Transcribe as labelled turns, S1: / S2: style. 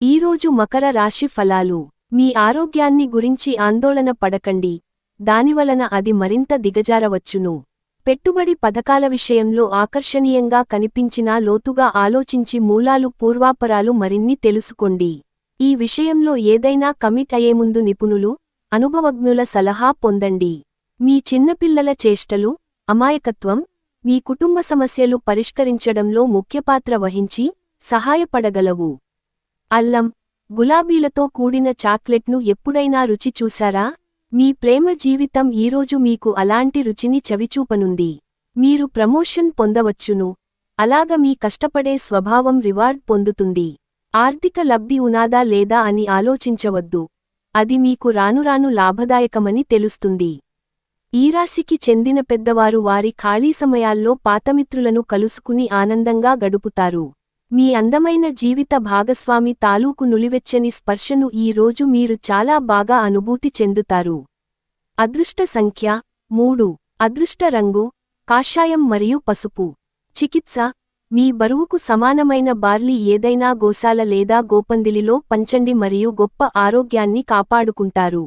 S1: ఈరోజు మకర రాశి ఫలాలు. మీ ఆరోగ్యాన్ని గురించి ఆందోళన పడకండి, దానివలన అది మరింత దిగజారవచ్చును. పెట్టుబడి పథకాల విషయంలో ఆకర్షణీయంగా కనిపించినా లోతుగా ఆలోచించి మూలాలు పూర్వాపరాలు మరిన్ని తెలుసుకోండి. ఈ విషయంలో ఏదైనా కమిట్ అయ్యేముందు నిపుణులు, అనుభవజ్ఞుల సలహా పొందండి. మీ చిన్నపిల్లల చేష్టలు, అమాయకత్వం మీ కుటుంబ సమస్యలు పరిష్కరించడంలో ముఖ్యపాత్ర వహించి సహాయపడగలవు. అల్లం, గులాబీలతో కూడిన చాక్లెట్ను ఎప్పుడైనా రుచి చూశారా? మీ ప్రేమ జీవితం ఈరోజు మీకు అలాంటి రుచిని చవిచూపనుంది. మీరు ప్రమోషన్ పొందవచ్చును, అలాగ మీ కష్టపడే స్వభావం రివార్డ్ పొందుతుంది. ఆర్థిక లబ్ధి ఉనాదా లేదా అని ఆలోచించవద్దు, అది మీకు రానురాను లాభదాయకమని తెలుస్తుంది. ఈ రాశికి చెందిన పెద్దవారు వారి ఖాళీ సమయాల్లో పాతమిత్రులను కలుసుకుని ఆనందంగా గడుపుతారు. మీ అందమైన జీవిత భాగస్వామి తాలూకు నులివెచ్చని స్పర్శను ఈ రోజు మీరు చాలా బాగా అనుభూతి చెందుతారు. అదృష్ట సంఖ్య 3. అదృష్ట రంగు కాషాయం మరియు పసుపు. చికిత్స, మీ బరువుకు సమానమైన బార్లీ ఏదైనా గోశాల లేదా గోపందిలిలో పంచండి మరియు గొప్ప ఆరోగ్యాన్ని కాపాడుకుంటారు.